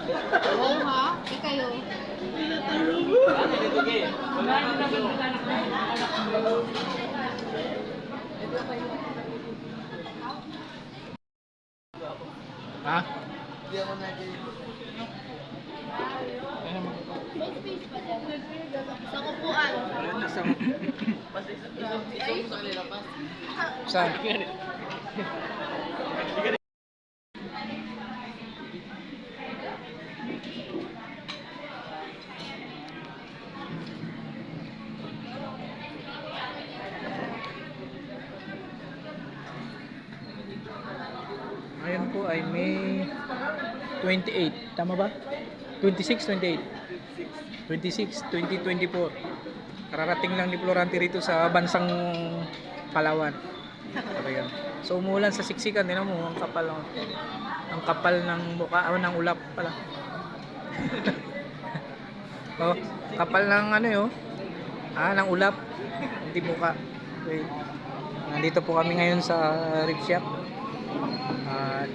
Oo ha? Ikayo. Ha? May space pa dyan. Sa kupuan. Saan? Ngayon po ay May 28. Tama ba? 26, 28. 26, 2024. Kararating lang ni Florante rito sa bansang Palawan. Ayan. So umulan sa siksikan, din mo ang kapal ang kapal ng mukha ng ulap pala. Oh, kapal ng ano 'yo. Ng ulap, hindi mukha. Okay. Nandito po kami ngayon sa rib shop. At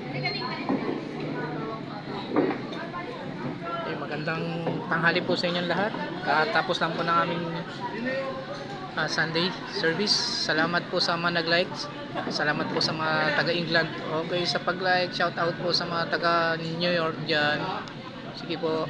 magandang tanghali po sa inyong lahat. Tapos lang po ng aming Sunday service. Salamat po sa mga nag-like. Salamat po sa mga taga-England. Okay, sa pag-like, shout out po sa mga taga-New York dyan. Sige po.